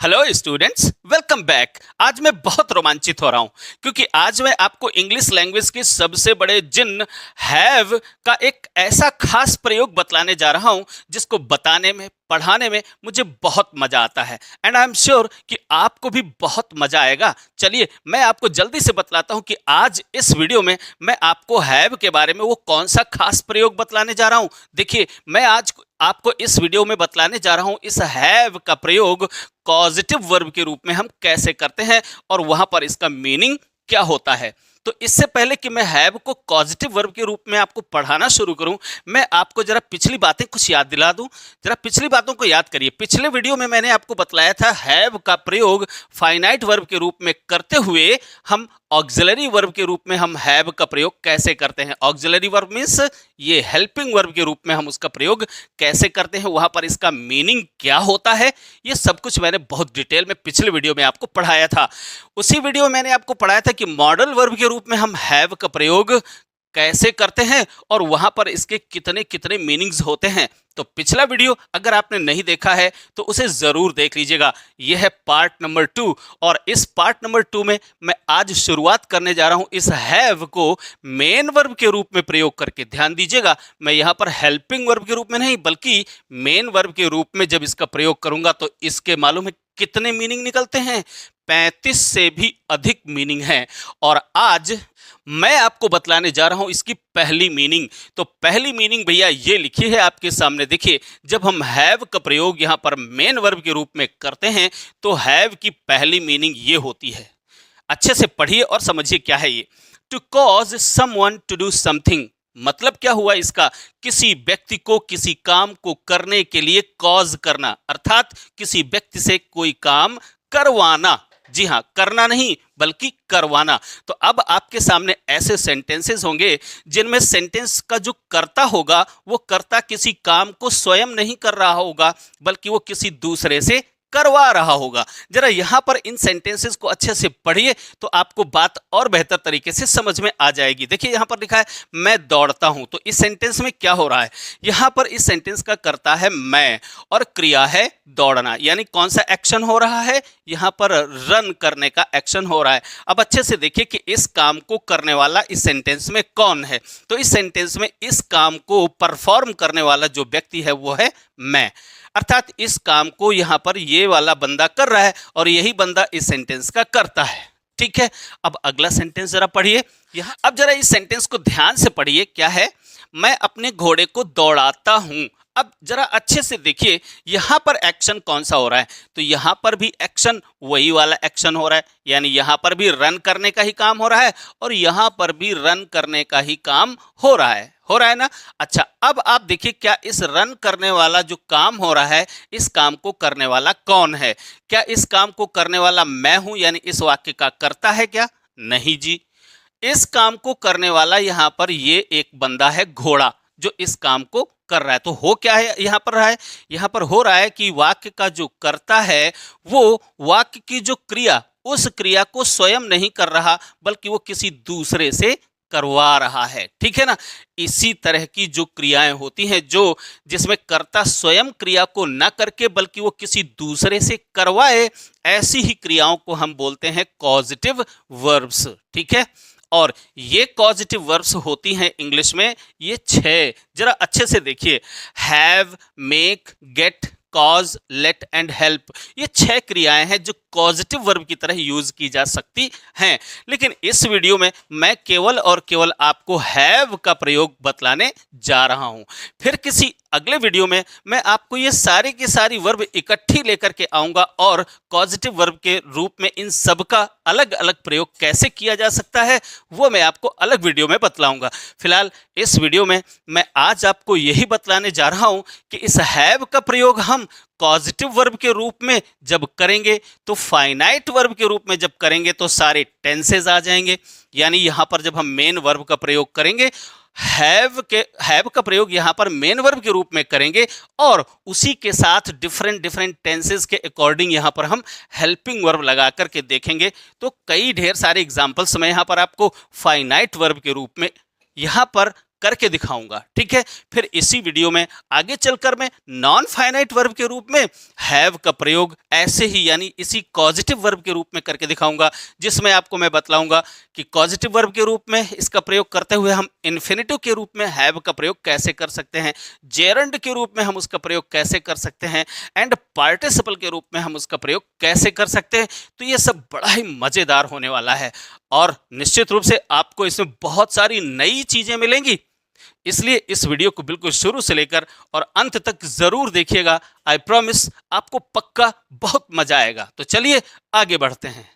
Hello students, welcome back. आज मैं बहुत रोमांचित हो रहा हूं क्योंकि आज मैं आपको इंग्लिश लैंग्वेज के सबसे बड़े जिन हैव का एक ऐसा खास प्रयोग बतलाने जा रहा हूं जिसको बताने में पढ़ाने में मुझे बहुत मजा आता है एंड आई एम श्योर कि आपको भी बहुत मजा आएगा। चलिए मैं आपको जल्दी से बतलाता हूं कि आज इस वीडियो में मैं आपको हैव के बारे में वो कौन सा खास प्रयोग बतलाने जा रहा हूं। देखिए मैं आज आपको इस वीडियो में बतलाने जा रहा हूं इस हैव का प्रयोग पॉजिटिव वर्ब के रूप में हम कैसे करते हैं और वहां पर इसका मीनिंग क्या होता है। तो इससे पहले कि मैं हैव को पॉजिटिव वर्ब के रूप में आपको पढ़ाना शुरू करूं, मैं आपको जरा पिछली बातें कुछ याद दिला दूं। जरा पिछली बातों को याद करिए। पिछले वीडियो में मैंने आपको बतलाया था हैव का प्रयोग फाइनाइट वर्ब के रूप में करते हुए हम ऑक्सिलरी वर्ब के रूप में हम हैव का प्रयोग कैसे करते हैं। ऑक्सिलरी वर्ब मीन्स ये हेल्पिंग वर्ब के रूप में हम उसका प्रयोग कैसे करते हैं, वहां पर इसका मीनिंग क्या होता है, ये सब कुछ मैंने बहुत डिटेल में पिछले वीडियो में आपको पढ़ाया था। उसी वीडियो में मैंने आपको पढ़ाया था कि मॉडल वर्ब के रूप में हम हैव का प्रयोग कैसे करते हैं और वहां पर इसके कितने कितने मीनिंग्स होते हैं। तो पिछला वीडियो अगर आपने नहीं देखा है तो उसे जरूर देख लीजिएगा। यह है पार्ट नंबर 2 और इस पार्ट नंबर 2 में मैं आज शुरुआत करने जा रहा हूं इस हैव को मेन वर्ब के रूप में प्रयोग करके। ध्यान दीजिएगा, मैं यहां पर हेल्पिंग वर्ब के रूप में नहीं बल्कि मेन वर्ब के रूप में जब इसका प्रयोग करूंगा तो इसके मालूम है कितने मीनिंग निकलते हैं। 35 से भी अधिक मीनिंग है और आज मैं आपको बतलाने जा रहा हूं इसकी पहली मीनिंग। तो पहली मीनिंग भैया ये लिखी है आपके सामने। देखिए जब हम हैव का प्रयोग यहां पर मेन वर्ब के रूप में करते हैं तो हैव की पहली मीनिंग ये होती है। अच्छे से पढ़िए और समझिए क्या है ये। To cause someone to do something. मतलब क्या हुआ इसका? किसी व्यक्ति को किसी काम को करने के लिए कॉज करना, अर्थात किसी व्यक्ति से कोई काम करवाना। जी हाँ, करना नहीं बल्कि करवाना। तो अब आपके सामने ऐसे सेंटेंसेस होंगे जिनमें सेंटेंस का जो कर्ता होगा वो कर्ता किसी काम को स्वयं नहीं कर रहा होगा बल्कि वो किसी दूसरे से करवा रहा होगा। जरा यहां पर इन सेंटेंसेस को अच्छे से पढ़िए तो आपको बात और बेहतर तरीके से समझ में आ जाएगी। देखिए यहां पर लिखा है मैं दौड़ता हूं, तो इस सेंटेंस में क्या हो रहा है? यहां पर इस सेंटेंस का कर्ता है मैं और क्रिया है दौड़ना, यानी कौन सा एक्शन हो रहा है? यहां पर रन करने का एक्शन हो रहा है। अब अच्छे से देखिए कि इस काम को करने वाला इस सेंटेंस में कौन है। तो इस सेंटेंस में इस काम को परफॉर्म करने वाला जो व्यक्ति है वो है मैं, अर्थात इस काम को यहां पर ये वाला बंदा कर रहा है और यही बंदा इस सेंटेंस का करता है। ठीक है, अब अगला सेंटेंस जरा पढ़िए। यहां अब जरा इस सेंटेंस को ध्यान से पढ़िए। क्या है? मैं अपने घोड़े को दौड़ाता हूं। अब जरा अच्छे से देखिए यहां पर एक्शन कौन सा हो रहा है? तो यहां पर भी एक्शन वही वाला एक्शन हो रहा है, यानी यहां पर भी रन करने का ही काम हो रहा है और यहां पर भी रन करने का ही काम हो रहा है ना। अच्छा, अब आप देखिए क्या इस रन करने वाला जो काम हो रहा है इस काम को करने वाला कौन है? क्या इस काम को करने वाला मैं हूं, यानी इस वाक्य का कर्ता है क्या? नहीं जी, इस काम को करने वाला यहां पर ये एक बंदा है घोड़ा जो इस काम को कर रहा है। तो हो क्या है यहां पर रहा है? यहां पर हो रहा है कि वाक्य का जो कर्ता है वो वाक्य की जो क्रिया उस क्रिया को स्वयं नहीं कर रहा बल्कि वो किसी दूसरे से करवा रहा है। ठीक है ना। इसी तरह की जो क्रियाएं होती हैं जो जिसमें कर्ता स्वयं क्रिया को न करके बल्कि वो किसी दूसरे से करवाए, ऐसी ही क्रियाओं को हम बोलते हैं कॉजेटिव वर्ब्स। ठीक है, और ये कॉजेटिव वर्ब्स होती हैं इंग्लिश में ये 6। जरा अच्छे से देखिए, have, make, get, cause, let and help. ये 6 क्रियाएं हैं जो पॉजिटिव वर्ब की तरह यूज की जा सकती हैं। लेकिन इस वीडियो में मैं केवल और केवल आपको हैव का प्रयोग बतलाने जा रहा हूं। फिर किसी अगले वीडियो में मैं आपको ये सारी की सारी वर्ब इकट्ठी लेकर के आऊंगा और पॉजिटिव वर्ब के रूप में इन सब का अलग अलग प्रयोग कैसे किया जा सकता है वो मैं आपको अलग वीडियो में बतलाऊंगा। फिलहाल इस वीडियो में मैं आज आपको यही बतलाने जा रहा हूं कि इस हैव का प्रयोग हम पॉजिटिव वर्ब के रूप में जब करेंगे तो फाइनाइट वर्ब के रूप में जब करेंगे तो सारे टेंसेज आ जाएंगे। यानी यहां पर जब हम मेन वर्ब का प्रयोग करेंगे हैव का प्रयोग यहां पर मेन वर्ब के रूप में करेंगे और उसी के साथ डिफरेंट टेंसेस के अकॉर्डिंग यहां पर हम हेल्पिंग वर्ब लगा करके देखेंगे। तो कई ढेर सारे एग्जांपल्स मैं यहां पर आपको फाइनाइट वर्ब के रूप में यहां पर करके दिखाऊंगा, ठीक है। फिर इसी वीडियो में आगे चलकर मैं नॉन फाइनाइट वर्ब के रूप में हैव का प्रयोग ऐसे ही यानी इसी कॉजेटिव वर्ब के रूप में करके दिखाऊंगा, जिसमें आपको मैं बतलाऊंगा कि कॉजेटिव वर्ब के रूप में इसका प्रयोग करते हुए हम इन्फिनेटिव के रूप में हैव का प्रयोग कैसे कर सकते हैं, जेरंड के रूप में हम उसका प्रयोग कैसे कर सकते हैं, एंड पार्टिसिपल के रूप में हम उसका प्रयोग कैसे कर सकते हैं। तो ये सब बड़ा ही मजेदार होने वाला है और निश्चित रूप से आपको इसमें बहुत सारी नई चीजें मिलेंगी, इसलिए इस वीडियो को बिल्कुल शुरू से लेकर और अंत तक जरूर देखिएगा। आई प्रॉमिस आपको पक्का बहुत मजा आएगा। तो चलिए आगे बढ़ते हैं।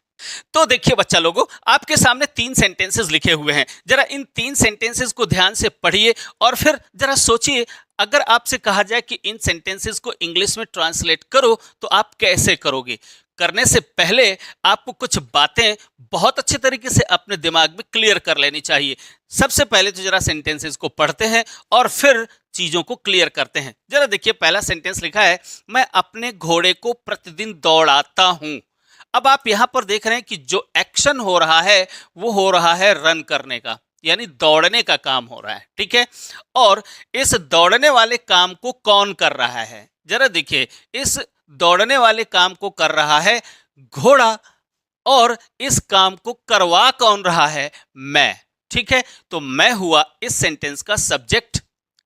तो देखिए बच्चा लोगों, आपके सामने 3 सेंटेंसेस लिखे हुए हैं। जरा इन 3 सेंटेंसेस को ध्यान से पढ़िए और फिर जरा सोचिए, अगर आपसे कहा जाए कि इन सेंटेंसेस को इंग्लिश में ट्रांसलेट करो तो आप कैसे करोगे। करने से पहले आपको कुछ बातें बहुत अच्छे तरीके से अपने दिमाग में क्लियर कर लेनी चाहिए। सबसे पहले तो जरा सेंटेंसेस को पढ़ते हैं और फिर चीजों को क्लियर करते हैं। जरा देखिए, पहला सेंटेंस लिखा है, मैं अपने घोड़े को प्रतिदिन दौड़ाता हूं। अब आप यहां पर देख रहे हैं कि जो एक्शन हो रहा है वो हो रहा है रन करने का, यानी दौड़ने का काम हो रहा है, ठीक है। और इस दौड़ने वाले काम को कौन कर रहा है, जरा देखिए, इस दौड़ने वाले काम को कर रहा है घोड़ा और इस काम को करवा कौन रहा है, मैं, ठीक है। तो मैं हुआ इस सेंटेंस का सब्जेक्ट,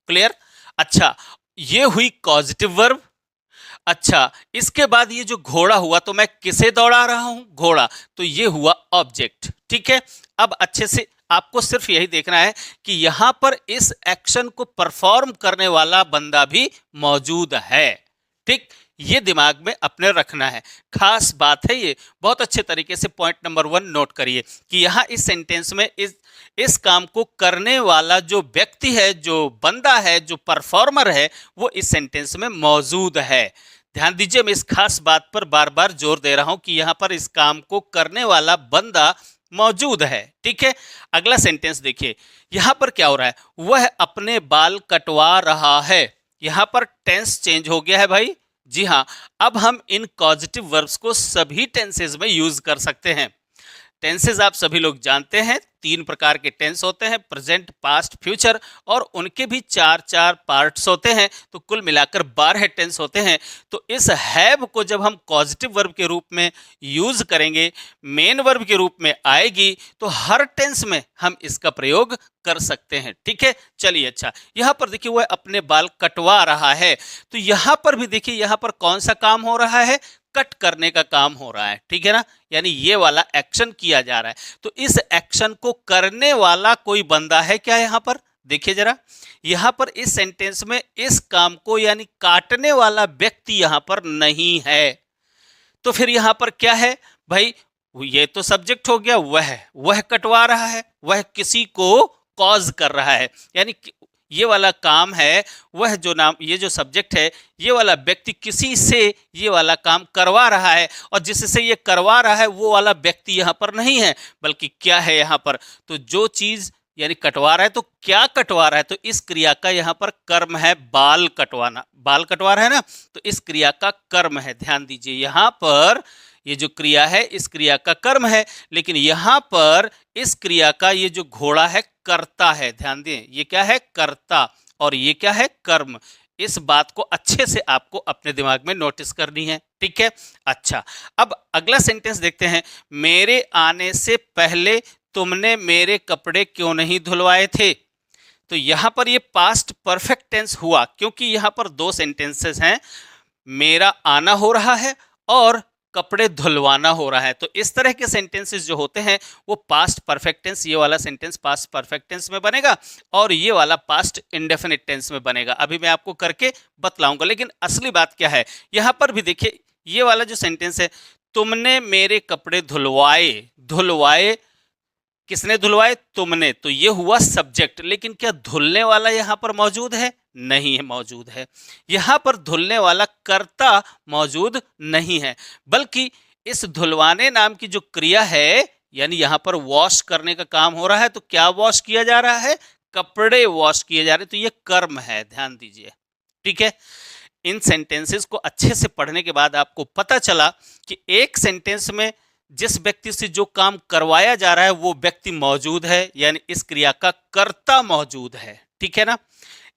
क्लियर। अच्छा, ये हुई कॉजेटिव वर्ब। अच्छा, इसके बाद ये जो घोड़ा हुआ, तो मैं किसे दौड़ा रहा हूं, घोड़ा, तो ये हुआ ऑब्जेक्ट, ठीक है। अब अच्छे से आपको सिर्फ यही देखना है कि यहां पर इस एक्शन को परफॉर्म करने वाला बंदा भी मौजूद है, ठीक। ये दिमाग में अपने रखना है, खास बात है ये। बहुत अच्छे तरीके से पॉइंट नंबर 1 नोट करिए कि यहां इस सेंटेंस में इस काम को करने वाला जो व्यक्ति है, जो बंदा है, जो परफॉर्मर है, वो इस सेंटेंस में मौजूद है। ध्यान दीजिए, मैं इस खास बात पर बार बार जोर दे रहा हूं कि यहां पर इस काम को करने वाला बंदा मौजूद है, ठीक है। अगला सेंटेंस देखिए, यहां पर क्या हो रहा है, वह अपने बाल कटवा रहा है। यहां पर टेंस चेंज हो गया है भाई, जी हाँ। अब हम इन कॉजेटिव वर्ब्स को सभी टेंसेज में यूज कर सकते हैं। टेंसेज आप सभी लोग जानते हैं, 3 प्रकार के टेंस होते हैं, प्रेजेंट, पास्ट, फ्यूचर, और उनके भी 4-4 पार्ट्स होते हैं, तो कुल मिलाकर 12 टेंस होते हैं। तो इस हैव को जब हम पॉजिटिव वर्ब के रूप में यूज करेंगे, मेन वर्ब के रूप में आएगी, तो हर टेंस में हम इसका प्रयोग कर सकते हैं, ठीक है। चलिए, अच्छा, यहां पर देखिए वह अपने बाल कटवा रहा है, तो यहां पर भी देखिए यहां पर कौन सा काम हो रहा है, कट करने का काम हो रहा है, ठीक है ना, यानी ये वाला एक्शन किया जा रहा है। तो इस एक्शन को करने वाला कोई बंदा है क्या यहां पर, देखिए जरा, यहां पर इस सेंटेंस में इस काम को यानी काटने वाला व्यक्ति यहां पर नहीं है। तो फिर यहां पर क्या है भाई, ये तो सब्जेक्ट हो गया, वह कटवा रहा है, वह किसी को कॉज कर रहा है, यानी ये वाला काम है, वह जो नाम, ये जो सब्जेक्ट है, ये वाला व्यक्ति किसी से ये वाला काम करवा रहा है, और जिससे ये करवा रहा है वो वाला व्यक्ति यहाँ पर नहीं है, बल्कि क्या है यहाँ पर, तो जो चीज यानी कटवा रहा है, तो क्या कटवा रहा है, तो इस क्रिया का यहाँ पर कर्म है बाल कटवाना, बाल कटवा रहा है ना, तो इस क्रिया का कर्म है। ध्यान दीजिए, यहाँ पर ये जो क्रिया है इस क्रिया का कर्म है, लेकिन यहां पर इस क्रिया का ये जो घोड़ा है कर्ता है। ध्यान दें, ये क्या है, कर्ता, और ये क्या है, कर्म। इस बात को अच्छे से आपको अपने दिमाग में नोटिस करनी है, ठीक है। अच्छा, अब अगला सेंटेंस देखते हैं, मेरे आने से पहले तुमने मेरे कपड़े क्यों नहीं धुलवाए थे। तो यहां पर ये पास्ट परफेक्ट टेंस हुआ, क्योंकि यहां पर 2 सेंटेंसेस हैं, मेरा आना हो रहा है और कपड़े धुलवाना हो रहा है। तो इस तरह के सेंटेंसेस जो होते हैं वो पास्ट परफेक्ट टेंस, ये वाला सेंटेंस पास्ट परफेक्ट टेंस में बनेगा और ये वाला पास्ट इंडेफिनिट टेंस में बनेगा। अभी मैं आपको करके बतलाऊंगा, लेकिन असली बात क्या है, यहां पर भी देखिए ये वाला जो सेंटेंस है, तुमने मेरे कपड़े धुलवाए, धुलवाए किसने धुलवाए, तुमने, तो ये हुआ सब्जेक्ट, लेकिन क्या धुलने वाला यहां पर मौजूद है, नहीं है, मौजूद है। यहां पर धुलने वाला कर्ता मौजूद नहीं है, बल्कि इस धुलवाने नाम की जो क्रिया है, यानी यहां पर वॉश करने का काम हो रहा है, तो क्या वॉश किया जा रहा है, कपड़े वॉश किए जा रहे हैं, तो ये कर्म है। ध्यान दीजिए, ठीक है। इन सेंटेंसेस को अच्छे से पढ़ने के बाद आपको पता चला कि एक सेंटेंस में जिस व्यक्ति से जो काम करवाया जा रहा है वो व्यक्ति मौजूद है, यानी इस क्रिया का कर्ता मौजूद है, ठीक है ना।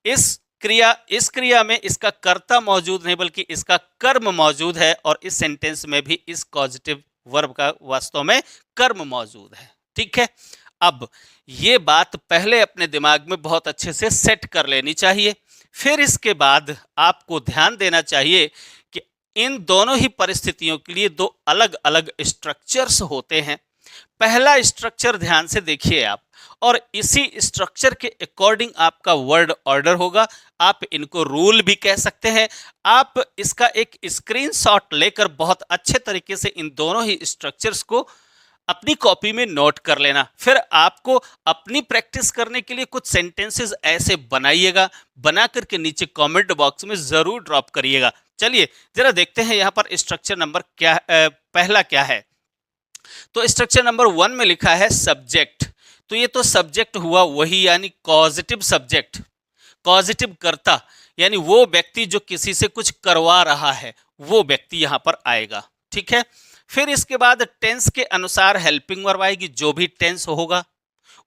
इस क्रिया में इसका कर्ता मौजूद नहीं बल्कि इसका कर्म मौजूद है, और इस सेंटेंस में भी इस कॉजेटिव वर्ब का वास्तव में कर्म मौजूद है। ठीक है, अब ये बात पहले अपने दिमाग में बहुत अच्छे से सेट कर लेनी चाहिए। फिर इसके बाद आपको ध्यान देना चाहिए कि इन दोनों ही परिस्थितियों के लिए दो अलग अलग स्ट्रक्चर्स होते हैं। पहला स्ट्रक्चर ध्यान से देखिए आप, और इसी स्ट्रक्चर के अकॉर्डिंग आपका वर्ड ऑर्डर होगा। आप इनको रूल भी कह सकते हैं। आप इसका एक स्क्रीनशॉट लेकर बहुत अच्छे तरीके से इन दोनों ही स्ट्रक्चर्स को अपनी कॉपी में नोट कर लेना। फिर आपको अपनी प्रैक्टिस करने के लिए कुछ सेंटेंसेस ऐसे बनाइएगा, बना करके नीचे कमेंट बॉक्स में जरूर ड्रॉप करिएगा। चलिए जरा देखते हैं यहाँ पर स्ट्रक्चर नंबर क्या पहला क्या है। तो स्ट्रक्चर नंबर 1 में लिखा है सब्जेक्ट। तो ये तो सब्जेक्ट हुआ वही, यानी कॉजेटिव सब्जेक्ट, कॉजेटिव कर्ता, यानी वो व्यक्ति जो किसी से कुछ करवा रहा है, वो व्यक्ति यहां पर आएगा। ठीक है, फिर इसके बाद टेंस के अनुसार हेल्पिंग वर्ब आएगी। जो भी टेंस होगा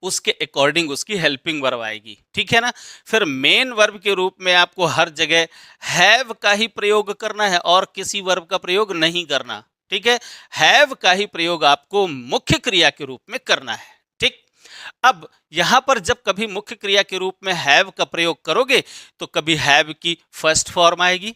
उसके अकॉर्डिंग उसकी हेल्पिंग वर्ब आएगी। ठीक है ना। फिर मेन वर्ब के रूप में आपको हर जगह हैव का ही प्रयोग करना है और किसी वर्ब का प्रयोग नहीं करना। ठीक है, हैव का ही प्रयोग आपको मुख्य क्रिया के रूप में करना है। ठीक, अब यहां पर जब कभी मुख्य क्रिया के रूप में हैव का प्रयोग करोगे तो कभी हैव की फर्स्ट फॉर्म आएगी,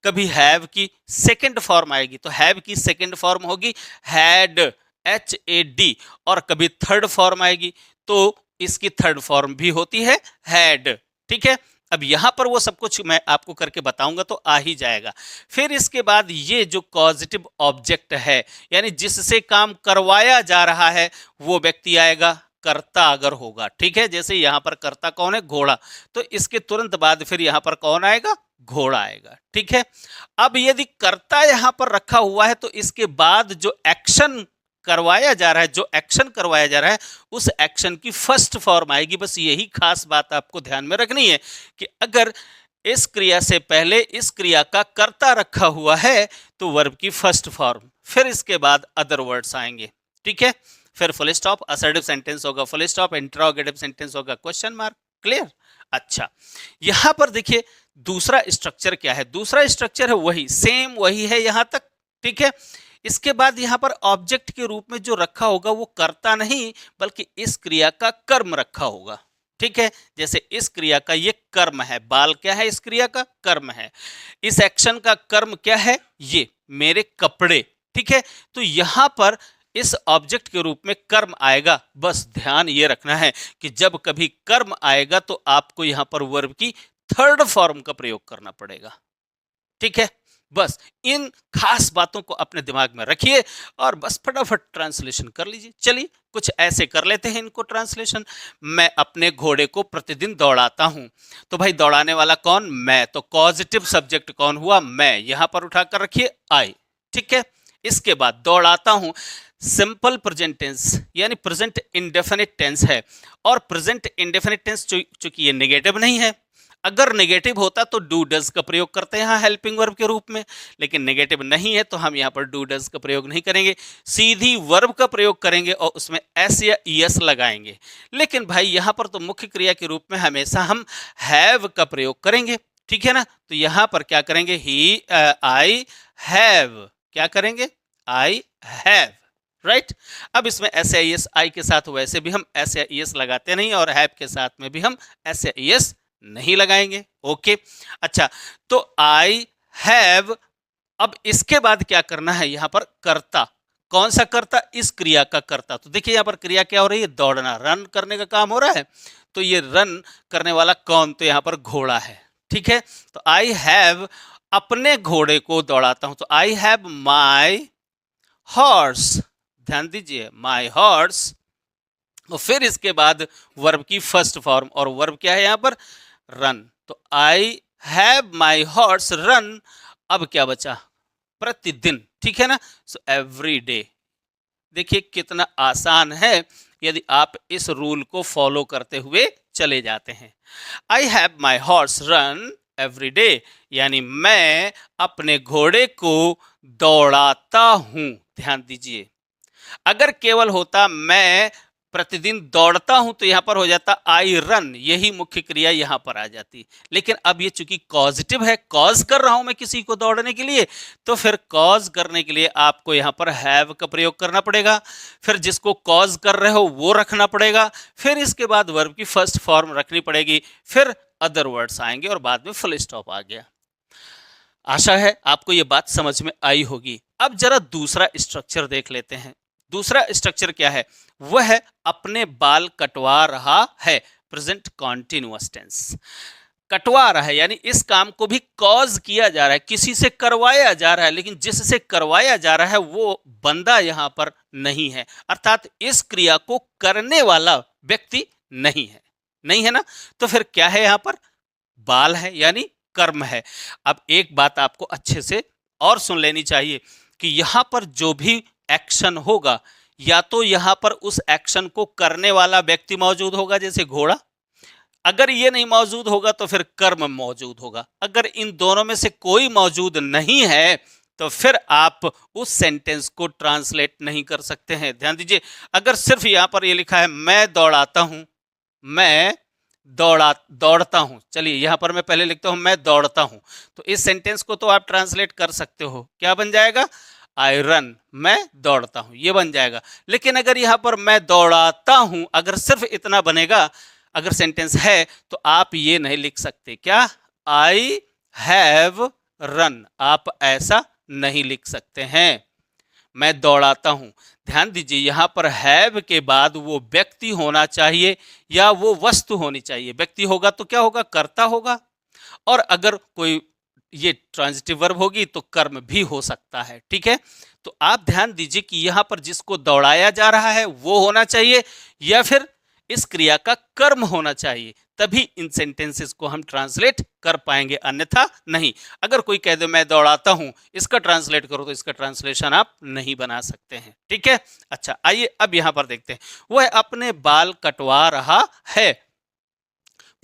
कभी हैव की सेकंड फॉर्म आएगी। तो हैव की सेकंड फॉर्म होगी हैड, HAD, और कभी थर्ड फॉर्म आएगी तो इसकी थर्ड फॉर्म भी होती है हैड। ठीक है, अब यहां पर वो सब कुछ मैं आपको करके बताऊंगा तो आ ही जाएगा। फिर इसके बाद ये जो कॉजेटिव ऑब्जेक्ट है, यानी जिससे काम करवाया जा रहा है, वो व्यक्ति आएगा कर्ता अगर होगा। ठीक है, जैसे यहां पर कर्ता कौन है, घोड़ा, तो इसके तुरंत बाद फिर यहां पर कौन आएगा, घोड़ा आएगा। ठीक है, अब यदि कर्ता यहां पर रखा हुआ है तो इसके बाद जो एक्शन करवाया जा रहा है, जो एक्शन करवाया जा रहा है, उस एक्शन की फर्स्ट फॉर्म आएगी। बस यही खास बात आपको ध्यान में रखनी है कि अगर इस क्रिया से पहले इस क्रिया का कर्ता रखा हुआ है तो वर्ब की फर्स्ट फॉर्म, फिर इसके बाद अदर वर्ड्स आएंगे। ठीक है, फिर फुल स्टॉप, असर्टिव सेंटेंस होगा फुल स्टॉप, इंटरोगेटिव सेंटेंस होगा क्वेश्चन मार्क। क्लियर। अच्छा, यहां पर देखिए दूसरा स्ट्रक्चर क्या है। दूसरा स्ट्रक्चर है वही, सेम वही है यहां तक। ठीक है, इसके बाद यहां पर ऑब्जेक्ट के रूप में जो रखा होगा वो कर्ता नहीं बल्कि इस क्रिया का कर्म रखा होगा। ठीक है, जैसे इस क्रिया का ये कर्म है, बाल क्या है, इस क्रिया का कर्म है। इस एक्शन का कर्म क्या है, ये मेरे कपड़े। ठीक है, तो यहां पर इस ऑब्जेक्ट के रूप में कर्म आएगा। बस ध्यान ये रखना है कि जब कभी कर्म आएगा तो आपको यहां पर वर्ब की थर्ड फॉर्म का प्रयोग करना पड़ेगा। ठीक है, बस इन खास बातों को अपने दिमाग में रखिए और बस फटाफट ट्रांसलेशन कर लीजिए। चलिए कुछ ऐसे कर लेते हैं इनको ट्रांसलेशन। मैं अपने घोड़े को प्रतिदिन दौड़ाता हूं। तो भाई दौड़ाने वाला कौन, मैं, तो पॉजिटिव सब्जेक्ट कौन हुआ, मैं, यहां पर उठाकर रखिए आई। ठीक है, इसके बाद दौड़ाता हूं सिंपल प्रेजेंट टेंस यानी प्रेजेंट इंडेफिनिट टेंस है, और प्रेजेंट इंडेफिनिट टेंस चूंकि ये नेगेटिव नहीं है, अगर नेगेटिव होता तो डू डज का प्रयोग करते हैं यहाँ हेल्पिंग वर्ब के रूप में, लेकिन नेगेटिव नहीं है तो हम यहाँ पर डू डज का प्रयोग नहीं करेंगे, सीधी वर्ब का प्रयोग करेंगे और उसमें एस या ईएस लगाएंगे। लेकिन भाई यहाँ पर तो मुख्य क्रिया के रूप में हमेशा हम हैव का प्रयोग करेंगे। ठीक है ना, तो यहाँ पर क्या करेंगे, ही आई हैव, क्या करेंगे, आई हैव, राइट। अब इसमें एस या ईएस आई के साथ वैसे भी हम एस या ईएस लगाते नहीं और हैव के साथ में भी हम एस या ईएस नहीं लगाएंगे। ओके, अच्छा, तो आई हैव। अब इसके बाद क्या करना है, यहां पर कर्ता, कौन सा कर्ता, इस क्रिया का कर्ता। तो देखिए यहां पर क्रिया क्या हो रही है, दौड़ना, रन करने का काम हो रहा है। तो ये रन करने वाला कौन, तो यहां पर घोड़ा है। ठीक है, तो आई हैव अपने घोड़े को दौड़ाता हूं, तो आई हैव माई हॉर्स, ध्यान दीजिए माई हॉर्स। और फिर इसके बाद वर्ब की फर्स्ट फॉर्म, और वर्ब क्या है यहां पर, रन। तो I have my horse run. अब क्या बचा, प्रतिदिन। ठीक है ना, सो एवरी डे। देखिए कितना आसान है यदि आप इस रूल को फॉलो करते हुए चले जाते हैं। I have my horse run every day, यानी मैं अपने घोड़े को दौड़ाता हूं। ध्यान दीजिए, अगर केवल होता मैं प्रतिदिन दौड़ता हूं तो यहां पर हो जाता आई रन, यही मुख्य क्रिया यहां पर आ जाती। लेकिन अब ये चूंकि कॉजेटिव है, कॉज कर रहा हूं मैं किसी को दौड़ने के लिए, तो फिर कॉज करने के लिए आपको यहां पर हैव का प्रयोग करना पड़ेगा, फिर जिसको कॉज कर रहे हो वो रखना पड़ेगा, फिर इसके बाद वर्ब की फर्स्ट फॉर्म रखनी पड़ेगी, फिर अदर वर्ड्स आएंगे और बाद में फुल स्टॉप आ गया। आशा है आपको ये बात समझ में आई होगी। अब जरा दूसरा स्ट्रक्चर देख लेते हैं। दूसरा स्ट्रक्चर क्या है? वह है अपने बाल कटवा रहा है, प्रेजेंट कॉन्टिन्यूअस टेंस। कटवा रहा है यानी इस काम को भी कॉज किया जा रहा है, किसी से करवाया जा रहा है, लेकिन जिससे करवाया जा रहा है वो बंदा यहां पर नहीं है, अर्थात इस क्रिया को करने वाला व्यक्ति नहीं है। नहीं है ना? तो फिर क्या है यहां पर? बाल है यानी कर्म है। अब एक बात आपको अच्छे से और सुन लेनी चाहिए कि यहां पर जो भी एक्शन होगा, या तो यहां पर उस एक्शन को करने वाला व्यक्ति मौजूद होगा, जैसे घोड़ा। अगर ये नहीं मौजूद होगा तो फिर कर्म मौजूद होगा। अगर इन दोनों में से कोई मौजूद नहीं है तो फिर आप उस सेंटेंस को ट्रांसलेट नहीं कर सकते हैं। ध्यान दीजिए, अगर सिर्फ यहां पर ये लिखा है मैं दौड़ाता हूं, मैं दौड़ता हूं, चलिए यहां पर मैं पहले लिखता हूं मैं दौड़ता हूं, तो इस सेंटेंस को तो आप ट्रांसलेट कर सकते हो। क्या बन जाएगा? आई रन, मैं दौड़ता हूं, ये बन जाएगा। लेकिन अगर यहां पर मैं दौड़ाता हूं, अगर सिर्फ इतना बनेगा, अगर सेंटेंस है, तो आप ये नहीं लिख सकते। क्या? आई हैव रन, आप ऐसा नहीं लिख सकते हैं। मैं दौड़ाता हूं। ध्यान दीजिए, यहां पर हैव के बाद वो व्यक्ति होना चाहिए या वो वस्तु होनी चाहिए। व्यक्ति होगा तो क्या होगा? कर्ता होगा। और अगर कोई ये ट्रांजिटिव वर्ब होगी तो कर्म भी हो सकता है। ठीक है, तो आप ध्यान दीजिए कि यहां पर जिसको दौड़ाया जा रहा है वो होना चाहिए या फिर इस क्रिया का कर्म होना चाहिए, तभी इन सेंटेंसेस को हम ट्रांसलेट कर पाएंगे, अन्यथा नहीं। अगर कोई कह दे मैं दौड़ाता हूं, इसका ट्रांसलेट करो, तो इसका ट्रांसलेशन आप नहीं बना सकते हैं। ठीक है, अच्छा आइए अब यहां पर देखते हैं। वह अपने बाल कटवा रहा है,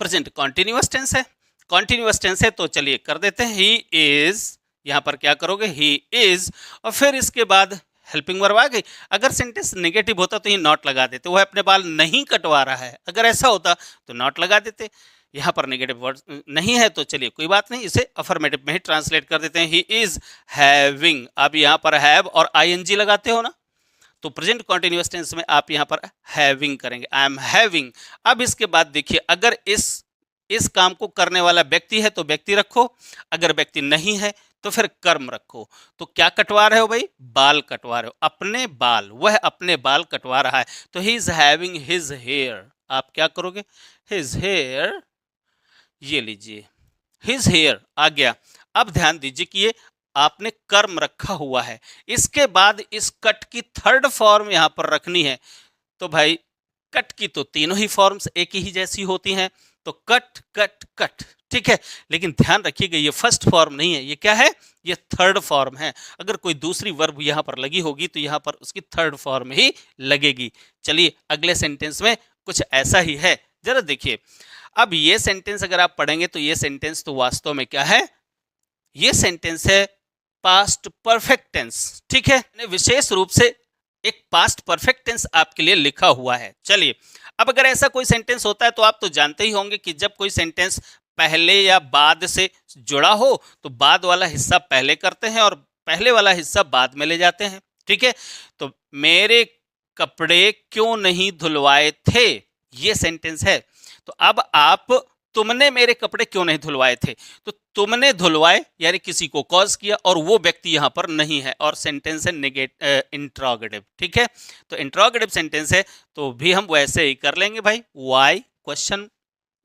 प्रेजेंट कॉन्टिन्यूअस टेंस है। कॉन्टिन्यूअस टेंस है तो चलिए कर देते हैं, ही इज। यहां पर क्या करोगे? ही इज, और फिर इसके बाद हेल्पिंग वर्ब आ गई। अगर सेंटेंस नेगेटिव होता तो ये नॉट लगा देते, वह अपने बाल नहीं कटवा रहा है। अगर ऐसा होता तो नॉट लगा देते। यहाँ पर नेगेटिव वर्ड नहीं है तो चलिए कोई बात नहीं, इसे अफर्मेटिव में ही ट्रांसलेट कर देते हैं, ही इज हैविंग। अब यहाँ पर हैव और आईएनजी लगाते हो ना, तो प्रेजेंट कॉन्टिन्यूअस टेंस में आप यहाँ पर हैविंग करेंगे, आई एम हैविंग। अब इसके बाद देखिए, अगर इस काम को करने वाला व्यक्ति है तो व्यक्ति रखो, अगर व्यक्ति नहीं है तो फिर कर्म रखो। तो क्या कटवा रहे हो भाई? बाल कटवा रहे हो, अपने बाल। वह अपने बाल कटवा रहा है, तो he is having his hair. आप क्या करोगे? हिज हेयर, ये लीजिए हिज हेयर आ गया। अब ध्यान दीजिए कि ये आपने कर्म रखा हुआ है, इसके बाद इस कट की थर्ड फॉर्म यहां पर रखनी है। तो भाई कट की तो तीनों ही फॉर्म्स एक ही जैसी होती हैं, तो कट कट कट, ठीक है। लेकिन ध्यान रखिएगा ये फर्स्ट फॉर्म नहीं है, ये क्या है? ये थर्ड फॉर्म है। अगर कोई दूसरी वर्ब यहां पर लगी होगी तो यहां पर उसकी थर्ड फॉर्म ही लगेगी। चलिए अगले सेंटेंस में कुछ ऐसा ही है, जरा देखिए। अब ये सेंटेंस अगर आप पढ़ेंगे तो ये सेंटेंस तो वास्तव में क्या है? ये सेंटेंस है पास्ट परफेक्ट टेंस। ठीक है, विशेष रूप से एक पास्ट परफेक्ट टेंस आपके लिए लिखा हुआ है। चलिए, अब अगर ऐसा कोई सेंटेंस होता है तो आप तो जानते ही होंगे कि जब कोई सेंटेंस पहले या बाद से जुड़ा हो तो बाद वाला हिस्सा पहले करते हैं और पहले वाला हिस्सा बाद में ले जाते हैं। ठीक है, तो मेरे कपड़े क्यों नहीं धुलवाए थे, ये सेंटेंस है। तो अब आप तुमने मेरे कपड़े क्यों नहीं धुलवाए थे, तो तुमने धुलवाए यानी किसी को कॉज किया और वो व्यक्ति यहां पर नहीं है, और सेंटेंस है इंट्रोगेटिव। ठीक है, तो इंट्रोगेटिव सेंटेंस है तो भी हम वैसे ही कर लेंगे भाई, वाई क्वेश्चन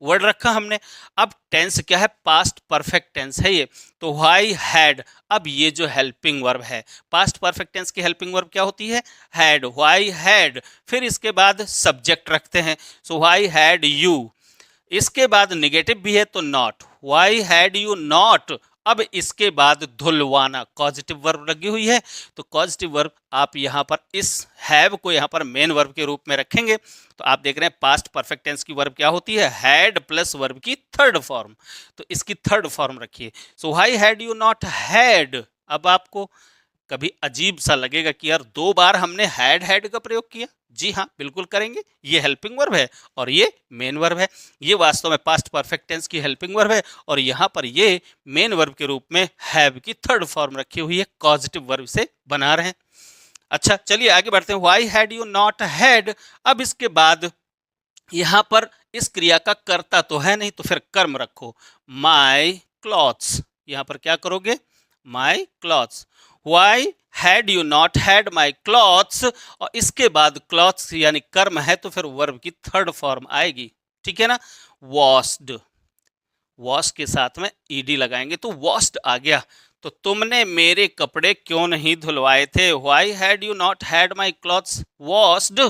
वर्ड रखा हमने। अब टेंस क्या है? पास्ट परफेक्ट टेंस है ये, तो व्हाई हैड। अब ये जो हेल्पिंग वर्ब है, पास्ट परफेक्ट टेंस की हेल्पिंग वर्ब क्या होती है? Had, why had. फिर इसके बाद सब्जेक्ट रखते हैं, सो व्हाई हैड यू। इसके बाद निगेटिव भी है तो not, why had you not. अब इसके बाद धुलवाना, कॉजेटिव वर्ब लगी हुई है, तो कॉजेटिव वर्ब आप यहां पर इस हैव को यहां पर मेन वर्ब के रूप में रखेंगे। तो आप देख रहे हैं पास्ट परफेक्ट टेंस की वर्ब क्या होती है? हैड प्लस वर्ब की थर्ड फॉर्म, तो इसकी थर्ड फॉर्म रखिए, so why had you not had. अब आपको कभी अजीब सा लगेगा कि यार 2 बार हमने हैड का प्रयोग किया। जी हाँ, बिल्कुल करेंगे। ये हेल्पिंग वर्ब है और ये मेन वर्ब है। ये वास्तव में पास्ट परफेक्ट टेंस की हेल्पिंग वर्ब है और यहाँ पर ये मेन वर्ब के रूप में हैव की थर्ड फॉर्म रखी हुई है, कॉजेटिव वर्ब से बना रहे हैं। अच्छा, चलिए आगे बढ़ते हैं। Why had you not had. अब इसके बाद यहाँ पर इस क्रिया का कर्ता तो है नहीं, तो फिर कर्म रखो। माई क्लॉथ्स, यहाँ पर क्या करोगे? माई clothes. Why had you not had my clothes, और इसके बाद क्लॉथ्स यानी कर्म है तो फिर वर्ब की थर्ड फॉर्म आएगी, ठीक है ना? वॉश्ड, वॉश के साथ में ईडी लगाएंगे तो वॉश्ड आ गया। तो तुमने मेरे कपड़े क्यों नहीं धुलवाए थे? Why had you not had my clothes washed.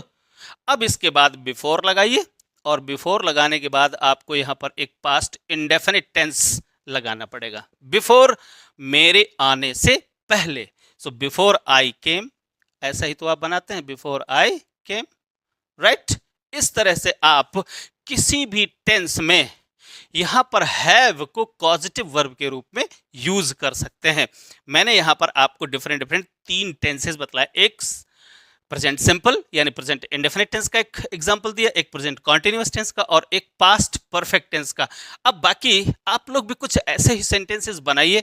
अब इसके बाद बिफोर लगाइए और बिफोर लगाने के बाद आपको यहाँ पर एक पास्ट इंडेफिनिट टेंस लगाना पड़ेगा। बिफोर, मेरे आने से पहले। सो बिफोर आई केम, ऐसा ही तो आप बनाते हैं, बिफोर आई केम, राइट? इस तरह से आप किसी भी टेंस में यहां पर हैव को पॉजिटिव वर्ब के रूप में यूज कर सकते हैं। मैंने यहां पर आपको डिफरेंट 3 टेंसेस बताए। एक प्रेजेंट सिंपल यानी प्रेजेंट इंडेफिनिट टेंस का एक एग्जांपल दिया, एक प्रेजेंट कॉन्टिन्यूअस टेंस का और एक पास्ट परफेक्ट टेंस का। अब बाकी आप लोग भी कुछ ऐसे ही सेंटेंसेस बनाइए,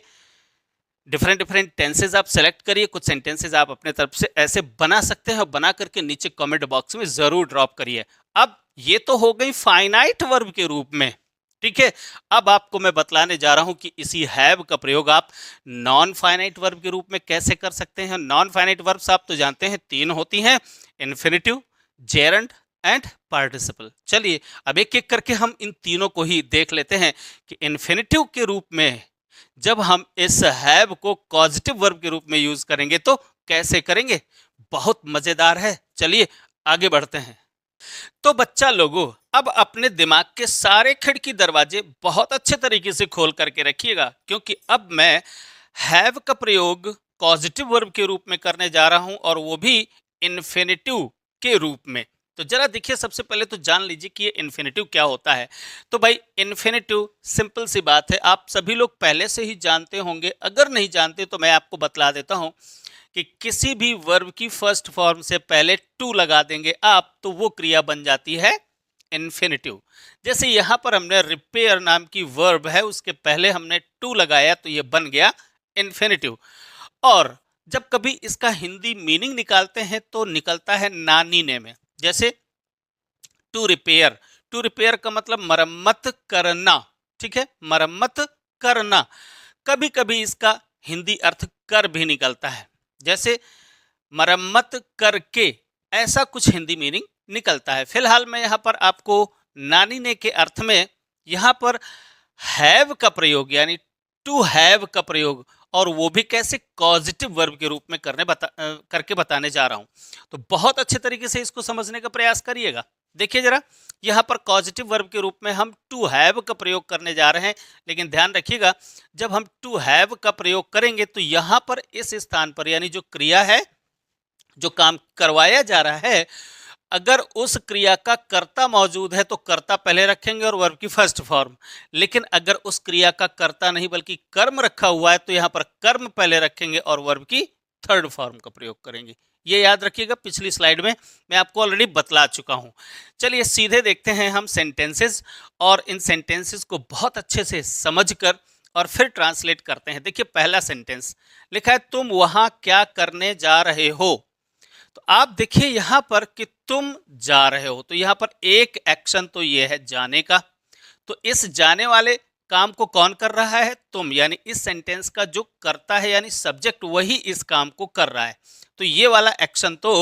डिफरेंट टेंसेज आप सेलेक्ट करिए, कुछ सेंटेंसेज आप अपने तरफ से ऐसे बना सकते हैं और बना करके नीचे कमेंट बॉक्स में जरूर ड्रॉप करिए। अब ये तो हो गई फाइनाइट वर्ब के रूप में, ठीक है। अब आपको मैं बतलाने जा रहा हूं कि इसी हैव का प्रयोग आप नॉन फाइनाइट वर्ब के रूप में कैसे कर सकते हैं। नॉन फाइनाइट वर्ब्स आप तो जानते हैं 3 होती हैं, इन्फिनिटिव, जेरंड एंड पार्टिसिपल। चलिए अब एक एक करके हम इन तीनों को ही देख लेते हैं कि इन्फिनिटिव के रूप में जब हम इस हैव को पॉजिटिव वर्ब के रूप में यूज करेंगे तो कैसे करेंगे, बहुत मजेदार है। चलिए आगे बढ़ते हैं। तो बच्चा लोगों, अब अपने दिमाग के सारे खिड़की दरवाजे बहुत अच्छे तरीके से खोल करके रखिएगा, क्योंकि अब मैं हैव का प्रयोग पॉजिटिव वर्ब के रूप में करने जा रहा हूं और वो भी इन्फिनिटिव के रूप में। तो जरा देखिए, सबसे पहले तो जान लीजिए कि ये इन्फिनिटिव क्या होता है। तो भाई इन्फिनिटिव सिंपल सी बात है, आप सभी लोग पहले से ही जानते होंगे। अगर नहीं जानते तो मैं आपको बतला देता हूं कि किसी भी वर्ब की फर्स्ट फॉर्म से पहले टू लगा देंगे आप तो वो क्रिया बन जाती है इन्फिनिटिव। जैसे यहां पर हमने रिपेयर नाम की वर्ब है, उसके पहले हमने टू लगाया तो ये बन गया इन्फिनिटिव। और जब कभी इसका हिंदी मीनिंग निकालते हैं तो निकलता है नानी ने में। जैसे टू रिपेयर, टू रिपेयर का मतलब मरम्मत करना, ठीक है, मरम्मत करना। कभी कभी इसका हिंदी अर्थ कर भी निकलता है, जैसे मरम्मत करके, ऐसा कुछ हिंदी मीनिंग निकलता है। फिलहाल मैं यहाँ पर आपको नानी ने के अर्थ में यहाँ पर हैव का प्रयोग यानी टू हैव का प्रयोग, और वो भी कैसे पॉजिटिव वर्ब के रूप में करके बताने जा रहा हूं। तो बहुत अच्छे तरीके से इसको समझने का प्रयास करिएगा। देखिए जरा, यहाँ पर पॉजिटिव वर्ब के रूप में हम टू हैव का प्रयोग करने जा रहे हैं, लेकिन ध्यान रखिएगा जब हम टू हैव का प्रयोग करेंगे तो यहाँ पर इस स्थान पर यानी जो क्रिया है, जो काम करवाया जा रहा है, अगर उस क्रिया का कर्ता मौजूद है तो कर्ता पहले रखेंगे और वर्ब की फर्स्ट फॉर्म। लेकिन अगर उस क्रिया का कर्ता नहीं बल्कि कर्म रखा हुआ है तो यहाँ पर कर्म पहले रखेंगे और वर्ब की थर्ड फॉर्म का प्रयोग करेंगे। ये याद रखिएगा, पिछली स्लाइड में मैं आपको ऑलरेडी बतला चुका हूं। चलिए सीधे देखते हैं हम सेंटेंसेस, और इन सेंटेंसेस को बहुत अच्छे से समझकर और फिर ट्रांसलेट करते हैं। देखिए पहला सेंटेंस लिखा है, तुम वहां क्या करने जा रहे हो। तो आप देखिए यहां पर कि तुम जा रहे हो, तो यहां पर एक एक्शन तो ये है जाने का। तो इस जाने वाले काम को कौन कर रहा है? तुम। यानी इस सेंटेंस का जो करता है यानी सब्जेक्ट वही इस काम को कर रहा है। तो ये वाला एक्शन तो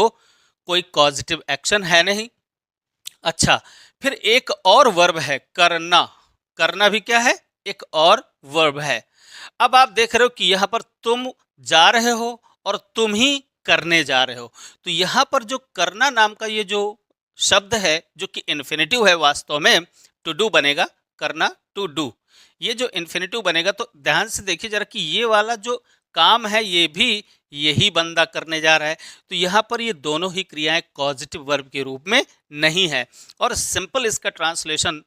कोई पॉजिटिव एक्शन है नहीं। अच्छा, फिर एक और वर्ब है करना। करना भी क्या है? एक और वर्ब है। अब आप देख रहे हो कि यहां पर तुम जा रहे हो और तुम ही करने जा रहे हो। तो यहां पर जो करना नाम का ये जो शब्द है, जो कि इन्फिनिटिव है, वास्तव में टू डू बनेगा, करना टू डू। ये जो इन्फिनिटिव बनेगा तो ध्यान से देखिए जरा कि ये वाला जो काम है ये भी यही बंदा करने जा रहा है। तो यहाँ पर ये दोनों ही क्रियाएं पॉजिटिव वर्ब के रूप में नहीं है। और सिंपल इसका ट्रांसलेशन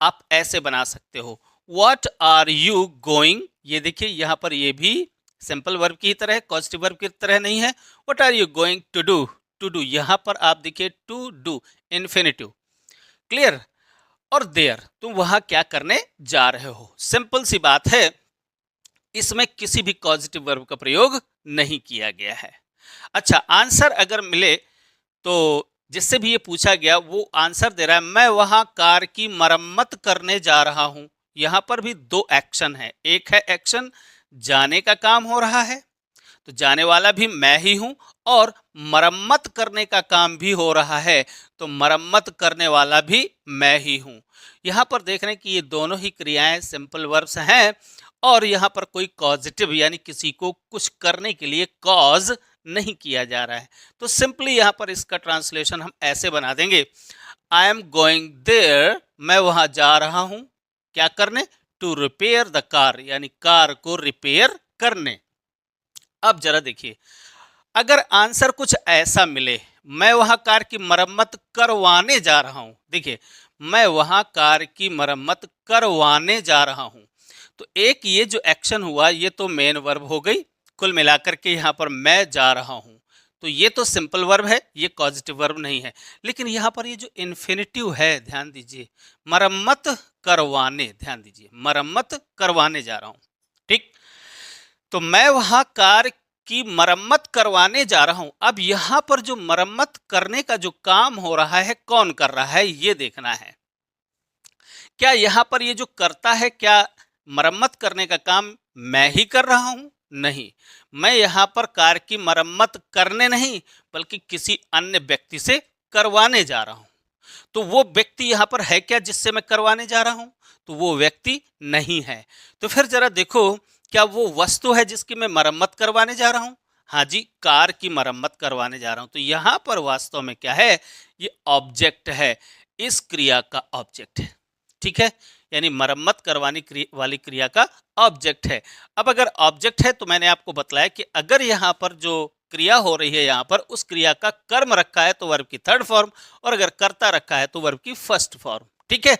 आप ऐसे बना सकते हो, व्हाट आर यू गोइंग। ये देखिए यहाँ पर ये भी सिंपल वर्ब की तरह है, पॉजिटिव वर्ब की तरह नहीं है। What are you going to do? To do यहां पर आप देखिए टू डू इन्फिनिटिव, क्लियर। और देयर तुम वहां क्या करने जा रहे हो, सिंपल सी बात है, इसमें किसी भी पॉजिटिव वर्ब का प्रयोग नहीं किया गया है। अच्छा, आंसर अगर मिले तो जिससे भी ये पूछा गया वो आंसर दे रहा है मैं वहां कार की मरम्मत करने जा रहा हूं। यहां पर भी दो एक्शन है, एक है एक्शन जाने का काम हो रहा है, तो जाने वाला भी मैं ही हूं, और मरम्मत करने का काम भी हो रहा है, तो मरम्मत करने वाला भी मैं ही हूं। यहां पर देख रहे हैं कि ये दोनों ही क्रियाएं सिंपल वर्ब्स हैं, और यहां पर कोई कॉजेटिव यानी किसी को कुछ करने के लिए कॉज नहीं किया जा रहा है। तो सिंपली यहां पर इसका ट्रांसलेशन हम ऐसे बना देंगे, आई एम गोइंग देयर, मैं वहां जा रहा हूं क्या करने, टू रिपेयर द कार, यानी कार को रिपेयर करने। अब जरा देखिए, अगर आंसर कुछ ऐसा मिले, मैं वहां कार की मरम्मत करवाने जा रहा हूं, देखिए मैं वहां कार की मरम्मत करवाने जा रहा हूं, तो एक ये जो एक्शन हुआ ये तो मेन वर्ब हो गई, कुल मिलाकर के यहां पर मैं जा रहा हूं, तो ये तो सिंपल वर्ब है, ये पॉजिटिव वर्ब नहीं है। लेकिन यहां पर ये जो इन्फिनिटिव है, ध्यान दीजिए, मरम्मत करवाने, ध्यान दीजिए मरम्मत करवाने जा रहा हूं, ठीक। तो मैं वहां कार की मरम्मत करवाने जा रहा हूं। अब यहां पर जो मरम्मत करने का जो काम हो रहा है कौन कर रहा है ये देखना है। क्या यहां पर ये जो करता है, क्या मरम्मत करने का काम मैं ही कर रहा हूं? नहीं, मैं यहां पर कार की मरम्मत करने नहीं बल्कि किसी अन्य व्यक्ति से करवाने जा रहा हूं। तो वो व्यक्ति यहां पर है क्या जिससे मैं करवाने जा रहा हूं? तो वो व्यक्ति नहीं है। तो फिर जरा देखो, क्या वो वस्तु है जिसकी मैं मरम्मत करवाने जा रहा हूं? हाँ जी, कार की मरम्मत करवाने जा रहा हूं। तो यहां पर वास्तव में क्या है, ये ऑब्जेक्ट है, इस क्रिया का ऑब्जेक्ट है, ठीक है, यानी मरम्मत करवाने वाली क्रिया का ऑब्जेक्ट है। अब अगर ऑब्जेक्ट है तो मैंने आपको बतलाया कि अगर यहाँ पर जो क्रिया हो रही है यहाँ पर उस क्रिया का कर्म रखा है तो वर्ब की थर्ड फॉर्म, और अगर कर्ता रखा है तो वर्ब की फर्स्ट फॉर्म, ठीक है।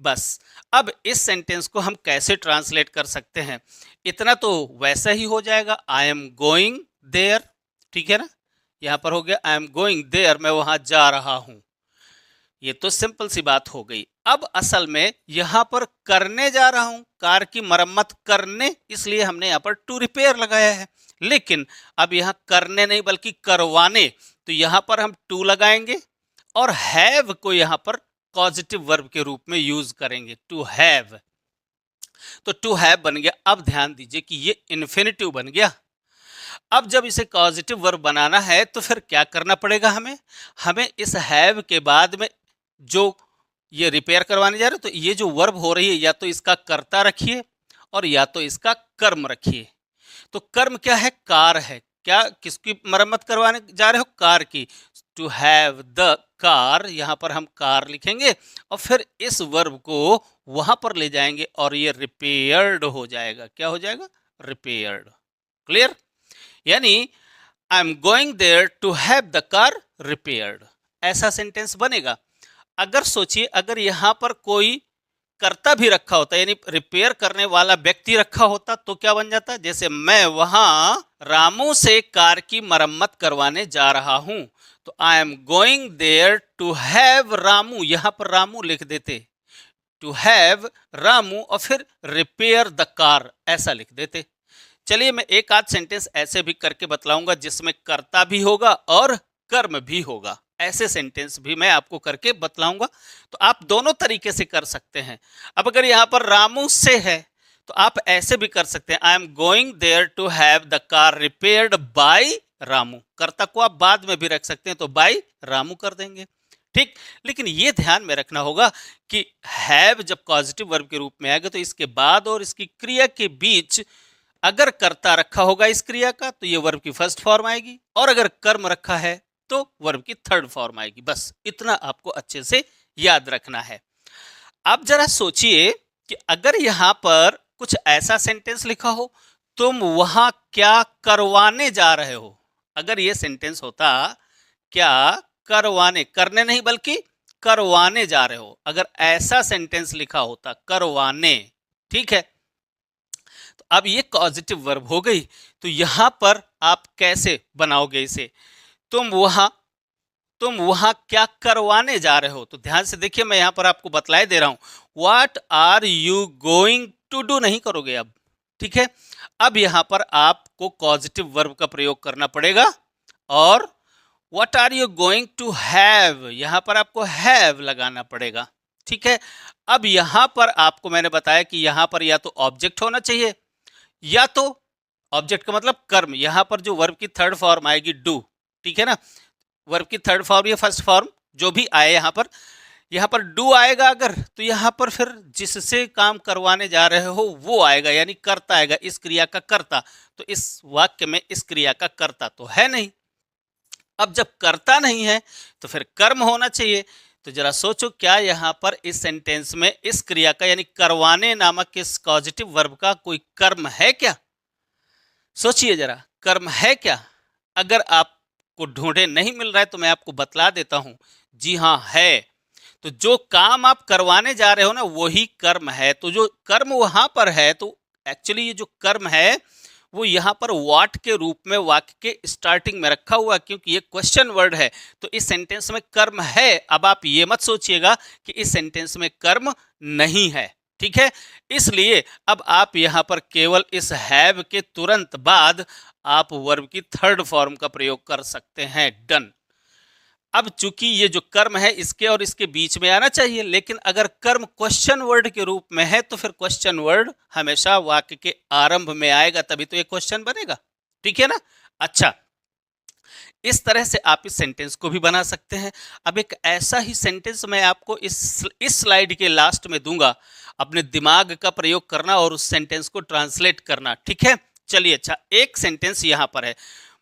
बस अब इस सेंटेंस को हम कैसे ट्रांसलेट कर सकते हैं, इतना तो वैसा ही हो जाएगा, आई एम गोइंग देयर, ठीक है ना, यहाँ पर हो गया आई एम गोइंग देयर, मैं वहां जा रहा हूं। ये तो सिंपल सी बात हो गई। अब असल में यहां पर करने जा रहा हूं, कार की मरम्मत करने, इसलिए हमने यहां पर टू रिपेयर लगाया है। लेकिन अब यहां करने नहीं बल्कि करवाने, तो यहां पर हम टू लगाएंगे और हैव को यहां पर पॉजिटिव वर्ब के रूप में यूज करेंगे, टू हैव। तो टू हैव बन गया। अब ध्यान दीजिए कि ये इन्फिनिटिव बन गया। अब जब इसे पॉजिटिव वर्ब बनाना है तो फिर क्या करना पड़ेगा हमें, हमें इस हैव के बाद में जो ये रिपेयर करवाने जा रहे हो, तो ये जो वर्ब हो रही है या तो इसका कर्ता रखिए और या तो इसका कर्म रखिए। तो कर्म क्या है, कार है। क्या किसकी मरम्मत करवाने जा रहे हो, कार की। टू हैव द कार, यहां पर हम कार लिखेंगे और फिर इस वर्ब को वहां पर ले जाएंगे और ये रिपेयर्ड हो जाएगा। क्या हो जाएगा, रिपेयर्ड, क्लियर। यानी I am going there to have the car repaired, ऐसा सेंटेंस बनेगा। अगर सोचिए, अगर यहां पर कोई कर्ता भी रखा होता, यानी रिपेयर करने वाला व्यक्ति रखा होता, तो क्या बन जाता, जैसे मैं वहां रामू से कार की मरम्मत करवाने जा रहा हूं, तो I am going there to have Ramu, यहां पर रामू लिख देते, टू हैव रामू, और फिर रिपेयर द कार ऐसा लिख देते। चलिए मैं एक आध सेंटेंस ऐसे भी करके बतलाऊंगा जिसमें कर्ता भी होगा और कर्म भी होगा, ऐसे सेंटेंस भी मैं आपको करके बतलाऊंगा। तो आप दोनों तरीके से कर सकते हैं। अब अगर यहाँ पर रामू से है तो आप ऐसे भी कर सकते हैं, I am going there to have the car repaired by Ramu, कर्ता को आप बाद में भी रख सकते हैं, तो बाय रामू कर देंगे, ठीक। लेकिन ये ध्यान में रखना होगा कि हैव जब पॉजिटिव वर्ब के रूप में आएगा तो इसके बाद और इसकी क्रिया के बीच अगर कर्ता रखा होगा इस क्रिया का तो ये वर्ब की फर्स्ट फॉर्म आएगी, और अगर कर्म रखा है तो वर्ब की थर्ड फॉर्म आएगी। बस इतना आपको अच्छे से याद रखना है। अब जरा सोचिए कि अगर यहां पर कुछ ऐसा सेंटेंस लिखा हो, तुम वहां क्या करवाने जा रहे हो, अगर ये सेंटेंस होता क्या करवाने, करने नहीं बल्कि करवाने जा रहे हो, अगर ऐसा सेंटेंस लिखा होता करवाने, ठीक है, तो अब ये पॉजिटिव वर्ब हो गई, तो यहां पर आप कैसे बनाओगे इसे? तुम वहां तुम वहां क्या करवाने जा रहे हो? तो ध्यान से देखिए, मैं यहां पर आपको बतलाए दे रहा हूं, what are you going to do नहीं करोगे अब, ठीक है। अब यहां पर आपको पॉजिटिव वर्ब का प्रयोग करना पड़ेगा, और what are you going to have, यहां पर आपको हैव लगाना पड़ेगा, ठीक है। अब यहां पर आपको मैंने बताया कि यहां पर या तो ऑब्जेक्ट होना चाहिए, या तो ऑब्जेक्ट का मतलब कर्म, यहां पर जो वर्ब की थर्ड फॉर्म आएगी डू, ठीक है ना। वर्ब की थर्ड फॉर्म या फर्स्ट फॉर्म जो भी आए, यहां पर डू आएगा अगर, तो यहां पर फिर जिससे काम करवाने जा रहे हो वो आएगा, यानी कर्ता आएगा, इस क्रिया का कर्ता। तो इस वाक्य में इस क्रिया का कर्ता तो है नहीं। अब जब कर्ता नहीं है तो फिर कर्म होना चाहिए। तो जरा सोचो, क्या यहां पर इस सेंटेंस में इस क्रिया का यानी करवाने नामक इस पॉजिटिव वर्ब का कोई कर्म है क्या? सोचिए जरा, कर्म है क्या? अगर आपको ढूंढे नहीं मिल रहा है तो मैं आपको बतला देता हूं, जी हाँ है। तो जो काम आप करवाने जा रहे हो ना, वही कर्म है। तो जो कर्म वहां पर है, तो एक्चुअली ये जो कर्म है वो यहाँ पर व्हाट के रूप में वाक्य के स्टार्टिंग में रखा हुआ, क्योंकि ये क्वेश्चन वर्ड है। तो इस सेंटेंस में कर्म है। अब आप ये मत सोचिएगा कि इस सेंटेंस में कर्म नहीं है, ठीक है। इसलिए अब आप यहाँ पर केवल इस हैव के तुरंत बाद आप वर्ब की थर्ड फॉर्म का प्रयोग कर सकते हैं, डन। अब चूंकि ये जो कर्म है इसके और इसके बीच में आना चाहिए, लेकिन अगर कर्म क्वेश्चन वर्ड के रूप में है तो फिर क्वेश्चन वर्ड हमेशा वाक्य के आरंभ में आएगा, तभी तो ये क्वेश्चन बनेगा, ठीक है ना। अच्छा, इस तरह से आप इस सेंटेंस को भी बना सकते हैं। अब एक ऐसा ही सेंटेंस मैं आपको इस स्लाइड के लास्ट में दूंगा, अपने दिमाग का प्रयोग करना और उस सेंटेंस को ट्रांसलेट करना, ठीक है। चलिए, अच्छा, एक सेंटेंस यहां पर है,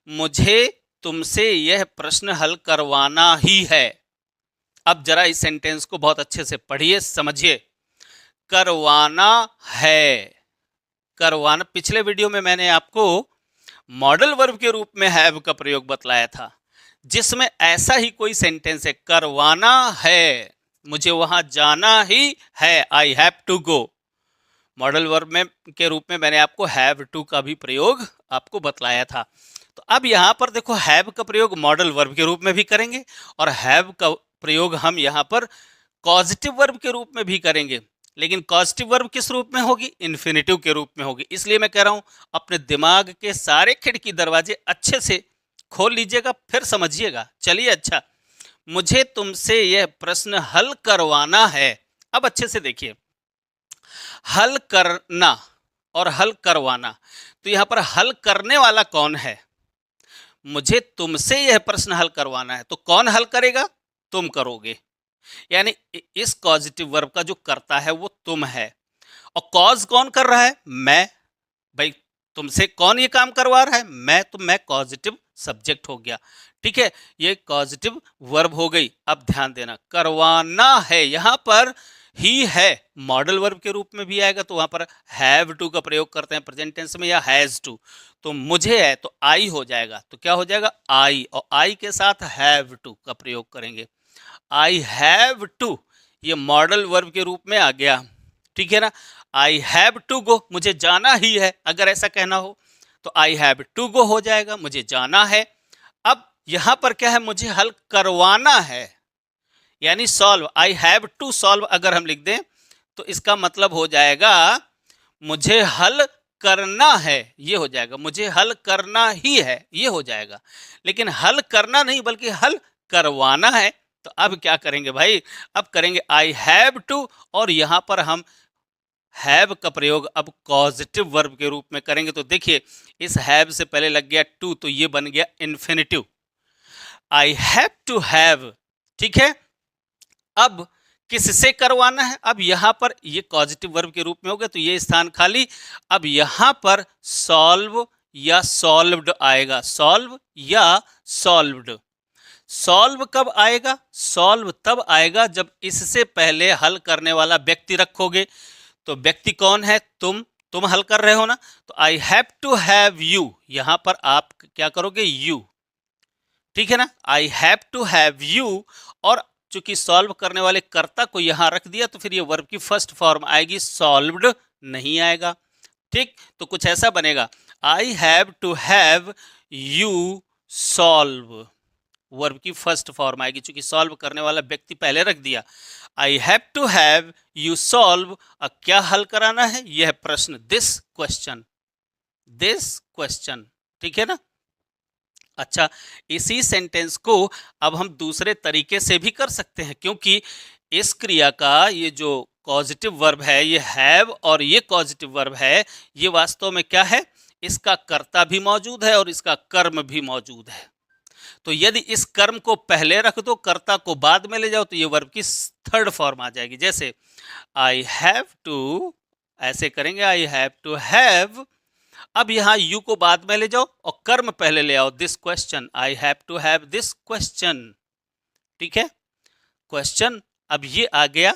मुझे तुमसे यह प्रश्न हल करवाना ही है। अब जरा इस सेंटेंस को बहुत अच्छे से पढ़िए, समझिए। करवाना है, करवाना, पिछले वीडियो में मैंने आपको मॉडल वर्ब के रूप में हैव का प्रयोग बतलाया था, जिसमें ऐसा ही कोई सेंटेंस है, करवाना है, मुझे वहां जाना ही है, I have to go. Modal verb में के रूप में मैंने आपको हैव टू का भी प्रयोग आपको बतलाया था। तो अब यहां पर देखो, हैव का प्रयोग मॉडल वर्ब के रूप में भी करेंगे, और हैव का प्रयोग हम यहां पर पॉजिटिव वर्ब के रूप में भी करेंगे। लेकिन पॉजिटिव वर्ब किस रूप में होगी? इन्फिनेटिव के रूप में होगी। इसलिए मैं कह रहा हूं, अपने दिमाग के सारे खिड़की दरवाजे अच्छे से खोल लीजिएगा, फिर समझिएगा। चलिए, अच्छा, मुझे तुमसे यह प्रश्न हल करवाना है। अब अच्छे से देखिए, हल करना और हल करवाना, तो यहां पर हल करने वाला कौन है? मुझे तुमसे यह प्रश्न हल करवाना है, तो कौन हल करेगा? तुम करोगे। यानी इस पॉजिटिव वर्ब का जो करता है वो तुम है, और कॉज कौन कर रहा है? मैं। भाई, तुमसे कौन ये काम करवा रहा है? मैं। तो मैं पॉजिटिव सब्जेक्ट हो गया, ठीक है। ये पॉजिटिव वर्ब हो गई। अब ध्यान देना, करवाना है, यहां पर ही है मॉडल वर्ब के रूप में भी आएगा, तो वहां पर हैव टू का प्रयोग करते हैं प्रेजेंट टेंस में, या हैज टू। तो मुझे है तो आई हो जाएगा, तो क्या हो जाएगा? आई, और आई के साथ हैव टू का प्रयोग करेंगे। आई हैव टू, ये मॉडल वर्ब के रूप में आ गया, ठीक है ना। आई हैव टू गो, मुझे जाना ही है, अगर ऐसा कहना हो तो आई हैव टू गो हो जाएगा, मुझे जाना है। अब यहां पर क्या है? मुझे हल करवाना है, यानी solve, I have to solve अगर हम लिख दें तो इसका मतलब हो जाएगा मुझे हल करना है, ये हो जाएगा। मुझे हल करना ही है, ये हो जाएगा। लेकिन हल करना नहीं बल्कि हल करवाना है। तो अब क्या करेंगे भाई? अब करेंगे आई हैव टू, और यहां पर हम हैव का प्रयोग अब पॉजिटिव वर्ब के रूप में करेंगे। तो देखिए, इस हैव से पहले लग गया टू, तो ये बन गया infinitive, I have to have, ठीक है। अब किससे करवाना है? अब यहां पर ये पॉजिटिव वर्ब के रूप में हो गया, तो ये स्थान खाली। अब यहां पर सॉल्व या सॉल्व्ड आएगा, सॉल्व या सॉल्व्ड। सॉल्व कब आएगा? सॉल्व तब आएगा जब इससे पहले हल करने वाला व्यक्ति रखोगे। तो व्यक्ति कौन है? तुम हल कर रहे हो ना। तो I have to have you, यहां पर आप क्या करोगे? यू, ठीक है ना। I have to have you, और चूंकि सॉल्व करने वाले कर्ता को यहां रख दिया, तो फिर ये वर्ब की फर्स्ट फॉर्म आएगी, सॉल्व्ड नहीं आएगा। ठीक, तो कुछ ऐसा बनेगा, I have to have you solve, verb की फर्स्ट फॉर्म आएगी, चूंकि सॉल्व करने वाला व्यक्ति पहले रख दिया। I have to have you solve, क्या हल कराना है, यह है प्रश्न, दिस क्वेश्चन, दिस क्वेश्चन, ठीक है ना। अच्छा, इसी सेंटेंस को अब हम दूसरे तरीके से भी कर सकते हैं, क्योंकि इस क्रिया का ये जो कॉजेटिव वर्ब है, ये हैव, और ये कॉजेटिव वर्ब है, ये वास्तव में क्या है, इसका कर्ता भी मौजूद है और इसका कर्म भी मौजूद है। तो यदि इस कर्म को पहले रख दो, कर्ता को बाद में ले जाओ, तो ये वर्ब की थर्ड फॉर्म आ जाएगी। जैसे आई हैव टू, ऐसे करेंगे, आई हैव टू हैव, अब यहां यू को बाद में ले जाओ और कर्म पहले ले आओ, this question, I have to have this question, ठीक है। क्वेश्चन, अब ये आ गया,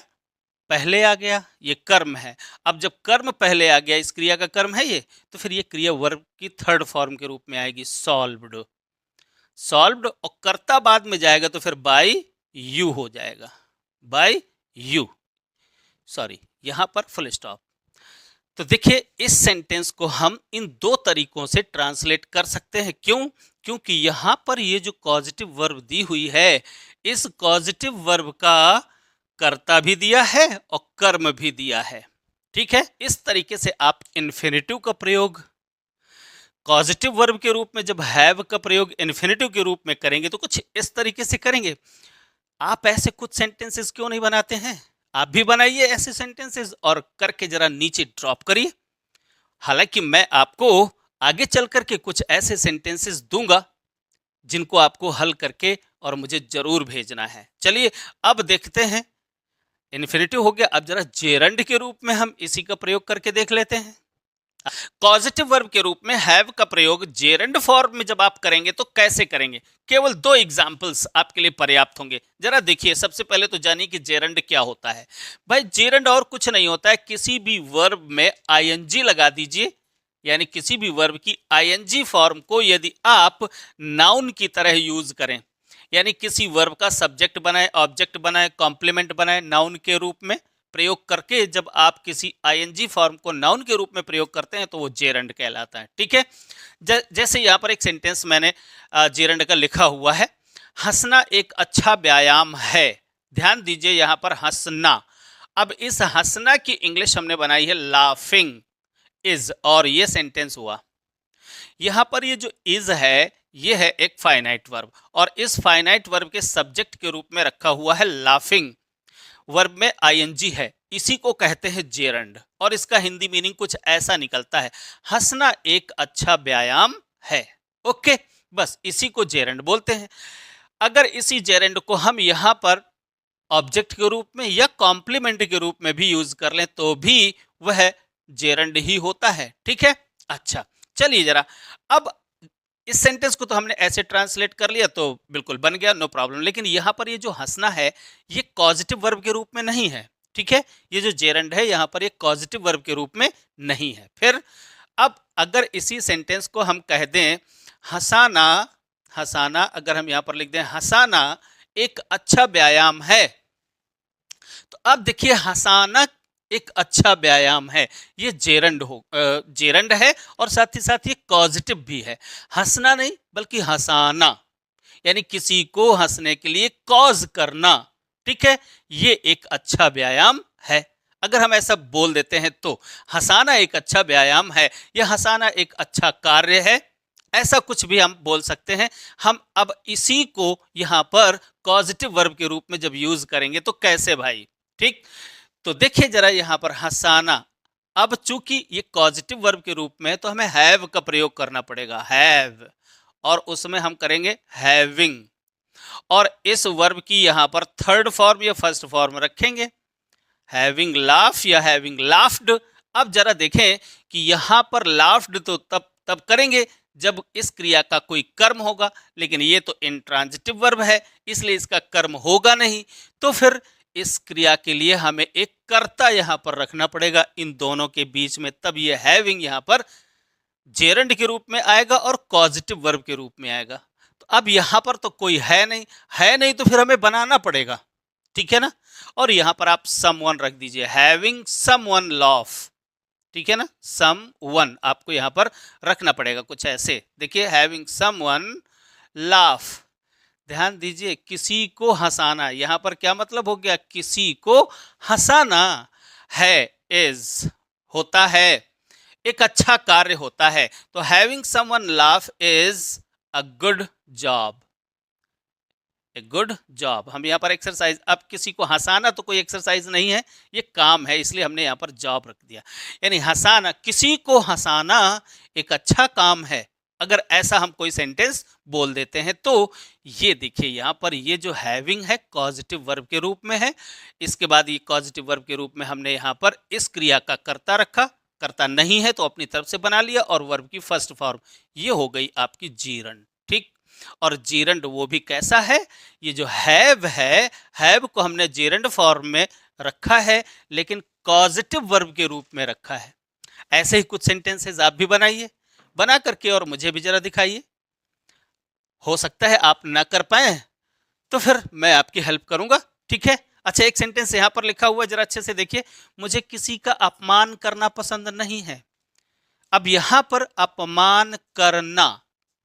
पहले आ गया, ये कर्म है। अब जब कर्म पहले आ गया, इस क्रिया का कर्म है ये, तो फिर ये क्रिया वर्ब की थर्ड फॉर्म के रूप में आएगी, सॉल्व्ड। सॉल्व्ड और कर्ता बाद में जाएगा तो फिर बाय यू हो जाएगा, बाय यू, सॉरी, यहां पर फुल स्टॉप। तो देखिए, इस सेंटेंस को हम इन दो तरीकों से ट्रांसलेट कर सकते हैं। क्यों? क्योंकि यहां पर ये जो कॉजेटिव वर्ब दी हुई है, इस कॉजेटिव वर्ब का कर्ता भी दिया है और कर्म भी दिया है, ठीक है। इस तरीके से आप इन्फिनेटिव का प्रयोग कॉजेटिव वर्ब के रूप में, जब हैव का प्रयोग इन्फिनेटिव के रूप में करेंगे तो कुछ इस तरीके से करेंगे। आप ऐसे कुछ सेंटेंसेस क्यों नहीं बनाते हैं? आप भी बनाइए ऐसे सेंटेंसेस और करके जरा नीचे ड्रॉप करिए। हालांकि मैं आपको आगे चल करके कुछ ऐसे सेंटेंसेस दूंगा जिनको आपको हल करके और मुझे जरूर भेजना है। चलिए अब देखते हैं, इन्फिनेटिव हो गया, अब जरा जेरंड के रूप में हम इसी का प्रयोग करके देख लेते हैं। पॉजिटिव वर्ब के रूप में हैव का प्रयोग जेरंड फॉर्म में जब आप करेंगे तो कैसे करेंगे? केवल दो एग्जाम्पल्स आपके लिए पर्याप्त होंगे। जरा देखिए, सबसे पहले तो जानिए कि जेरंड क्या होता है। भाई जेरंड और कुछ नहीं होता है, किसी भी वर्ब में आईएनजी लगा दीजिए, यानी किसी भी वर्ब की आईएनजी फॉर्म को यदि आप नाउन की तरह यूज करें, यानी किसी वर्ब का सब्जेक्ट बनाए, ऑब्जेक्ट बनाए, कॉम्प्लीमेंट बनाए, नाउन के रूप में प्रयोग करके जब आप किसी आईएनजी फॉर्म को नाउन के रूप में प्रयोग करते हैं तो वो जेरंड कहलाता है, ठीक है। जैसे यहाँ पर एक सेंटेंस मैंने जेरंड का लिखा हुआ है, हंसना एक अच्छा व्यायाम है। ध्यान दीजिए यहाँ पर हंसना, अब इस हंसना की इंग्लिश हमने बनाई है लाफिंग इज, और ये सेंटेंस हुआ। यहाँ पर ये जो इज है, ये है एक फाइनाइट वर्ब, और इस फाइनाइट वर्ब के सब्जेक्ट के रूप में रखा हुआ है लाफिंग, वर्ब में आईएनजी है, इसी को कहते हैं जेरंड। और इसका हिंदी मीनिंग कुछ ऐसा निकलता है, हंसना एक अच्छा व्यायाम है। ओके, बस इसी को जेरंड बोलते हैं। अगर इसी जेरंड को हम यहाँ पर ऑब्जेक्ट के रूप में या कॉम्प्लीमेंट के रूप में भी यूज कर लें तो भी वह जेरंड ही होता है, ठीक है। अच्छा, चलिए जरा, अब इस सेंटेंस को तो हमने ऐसे ट्रांसलेट कर लिया तो बिल्कुल बन गया, नो प्रॉब्लम। लेकिन यहाँ पर ये जो हंसना है, ये पॉजिटिव वर्ब के रूप में नहीं है, ठीक है। ये जो जेरंड है यहाँ पर ये पॉजिटिव वर्ब के रूप में नहीं है। फिर अब अगर इसी सेंटेंस को हम कह दें हंसाना, हंसाना अगर हम यहाँ पर लिख दें हंसाना एक अच्छा व्यायाम है, तो अब देखिए हंसाना एक अच्छा व्यायाम है, ये जेरंड जेरंड है और साथ ही साथ ये पॉजिटिव भी है। हंसना नहीं बल्कि हंसाना, यानी किसी को हंसने के लिए कॉज करना, ठीक है, ये एक अच्छा व्यायाम है। अगर हम ऐसा बोल देते हैं तो हंसाना एक अच्छा व्यायाम है या हंसाना एक अच्छा कार्य है, ऐसा कुछ भी हम बोल सकते हैं। हम अब इसी को यहां पर पॉजिटिव वर्ब के रूप में जब यूज करेंगे तो कैसे भाई, ठीक। तो देखिए जरा यहाँ पर हंसाना, अब चूंकि ये पॉजिटिव वर्ब के रूप में तो हमें हैव का प्रयोग करना पड़ेगा, हैव, और उसमें हम करेंगे हैविंग, और इस वर्ब की यहाँ पर थर्ड फॉर्म या फर्स्ट फॉर्म रखेंगे, हैविंग लाफ या हैविंग लाफ्ड। अब जरा देखें कि यहाँ पर लाफ्ड तो तब करेंगे जब इस क्रिया का कोई कर्म होगा, लेकिन ये तो इंट्रांजिटिव वर्ब है इसलिए इसका कर्म होगा नहीं, तो फिर इस क्रिया के लिए हमें एक कर्ता यहां पर रखना पड़ेगा इन दोनों के बीच में, तब ये हैविंग यहां पर जेरंड के रूप में आएगा और पॉजिटिव वर्ब के रूप में आएगा। तो अब यहां पर तो कोई है नहीं तो फिर हमें बनाना पड़ेगा, ठीक है ना। और यहां पर आप समवन रख दीजिए, हैविंग समवन लाफ, ठीक है ना, सम वन आपको यहां पर रखना पड़ेगा कुछ ऐसे। देखिए हैविंग सम वन लाफ, ध्यान दीजिए किसी को हंसाना, यहां पर क्या मतलब हो गया, किसी को हंसाना है, इज होता है, एक अच्छा कार्य होता है। तो having someone laugh is a good job, a good job. हम यहाँ पर एक्सरसाइज, अब किसी को हंसाना तो कोई एक्सरसाइज नहीं है, ये काम है, इसलिए हमने यहाँ पर जॉब रख दिया। यानी हंसाना, किसी को हंसाना एक अच्छा काम है। अगर ऐसा हम कोई सेंटेंस बोल देते हैं तो ये देखिए यहाँ पर ये जो हैविंग है कॉजेटिव वर्ब के रूप में है। इसके बाद ये कॉजेटिव वर्ब के रूप में हमने यहाँ पर इस क्रिया का कर्ता रखा, कर्ता नहीं है तो अपनी तरफ से बना लिया, और वर्ब की फर्स्ट फॉर्म ये हो गई आपकी जीरंड। ठीक, और जीरंड वो भी कैसा है, ये जो हैव है, हैव को हमने जीरंड फॉर्म में रखा है लेकिन कॉजेटिव वर्ब के रूप में रखा है। ऐसे ही कुछ सेंटेंसेस आप भी बनाइए, बना करके और मुझे भी जरा दिखाइए। हो सकता है आप ना कर पाए तो फिर मैं आपकी हेल्प करूंगा, ठीक है। अच्छा, एक सेंटेंस यहां पर लिखा हुआ, जरा अच्छे से देखिए, मुझे किसी का अपमान करना पसंद नहीं है। अब यहां पर अपमान करना,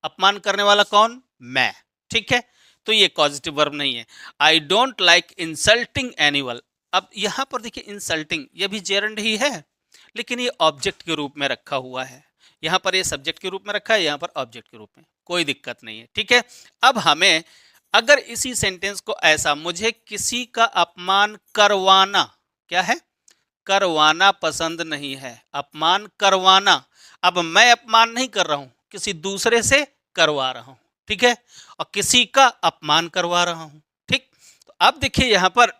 अपमान करने वाला कौन, मैं, ठीक है, तो ये पॉजिटिव वर्ब नहीं है। आई डोंट लाइक इंसल्टिंग एनीवन। अब यहां पर देखिए इंसल्टिंग, ये भी जेरंड ही है लेकिन ये ऑब्जेक्ट के रूप में रखा हुआ है। यहां पर ये सब्जेक्ट के रूप में रखा है, यहां पर ऑब्जेक्ट के रूप में, कोई दिक्कत नहीं है, ठीक है। अब हमें अगर इसी सेंटेंस को ऐसा, मुझे किसी का अपमान करवाना, क्या है, करवाना पसंद नहीं है, अपमान करवाना। अब मैं अपमान नहीं कर रहा हूं, किसी दूसरे से करवा रहा हूं, ठीक है, और किसी का अपमान करवा रहा हूं, ठीक। तो अब देखिए यहां पर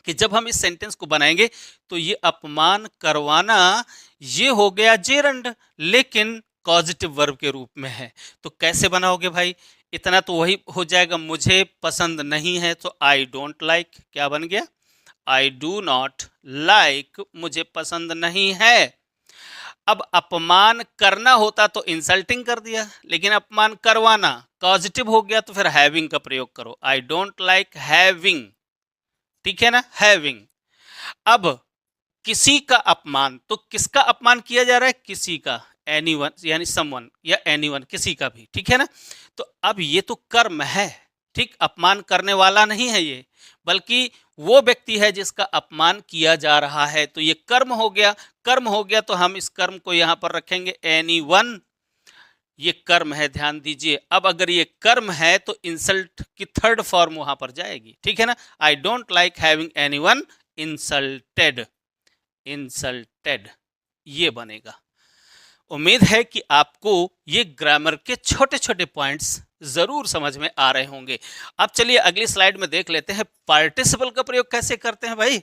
कि जब हम इस सेंटेंस को बनाएंगे तो ये अपमान करवाना ये हो गया जेरंड लेकिन पॉजिटिव वर्ब के रूप में है। तो कैसे बनाओगे भाई, इतना तो वही हो जाएगा, मुझे पसंद नहीं है तो आई डोंट लाइक, क्या बन गया, आई डू नॉट लाइक, मुझे पसंद नहीं है। अब अपमान करना होता तो इंसल्टिंग कर दिया, लेकिन अपमान करवाना पॉजिटिव हो गया तो फिर हैविंग का प्रयोग करो, आई डोंट लाइक हैविंग, ठीक है ना, हैविंग। अब किसी का अपमान, तो किसका अपमान किया जा रहा है, किसी का, एनीवन यानी समवन या एनीवन, किसी का भी, ठीक है ना। तो अब ये तो कर्म है, ठीक, अपमान करने वाला नहीं है ये, बल्कि वो व्यक्ति है जिसका अपमान किया जा रहा है, तो ये कर्म हो गया। कर्म हो गया तो हम इस कर्म को यहां पर रखेंगे एनीवन, ये कर्म है, ध्यान दीजिए। अब अगर ये कर्म है तो इंसल्ट की थर्ड फॉर्म वहां पर जाएगी, ठीक है ना, I don't like having anyone insulted, insulted ये बनेगा। उम्मीद है कि आपको ये ग्रामर के छोटे छोटे पॉइंट्स जरूर समझ में आ रहे होंगे। अब चलिए अगली स्लाइड में देख लेते हैं पार्टिसिपल का प्रयोग कैसे करते हैं भाई।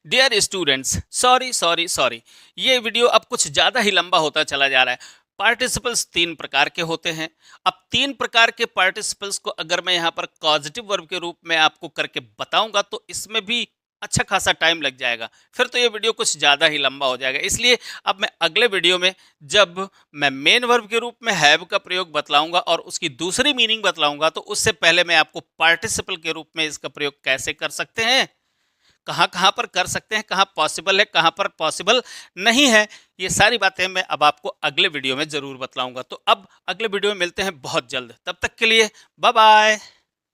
Dear students, sorry sorry sorry, ये वीडियो अब कुछ ज़्यादा ही लंबा होता चला जा रहा है। पार्टिसिपल्स तीन प्रकार के होते हैं। अब तीन प्रकार के पार्टिसिपल्स को अगर मैं यहाँ पर पॉजिटिव वर्ब के रूप में आपको करके बताऊंगा तो इसमें भी अच्छा खासा टाइम लग जाएगा, फिर तो ये वीडियो कुछ ज़्यादा ही लंबा हो जाएगा। इसलिए अब मैं अगले वीडियो में जब मैं मेन वर्ब के रूप में हैव का प्रयोग बतलाऊंगा और उसकी दूसरी मीनिंग बतलाऊंगा तो उससे पहले मैं आपको पार्टिसिपल के रूप में इसका प्रयोग कैसे कर सकते हैं, कहाँ कहाँ पर कर सकते हैं, कहाँ पॉसिबल है, कहाँ पर पॉसिबल नहीं है, ये सारी बातें मैं अब आपको अगले वीडियो में ज़रूर बतलाऊंगा। तो अब अगले वीडियो में मिलते हैं बहुत जल्द, तब तक के लिए बाय बाय।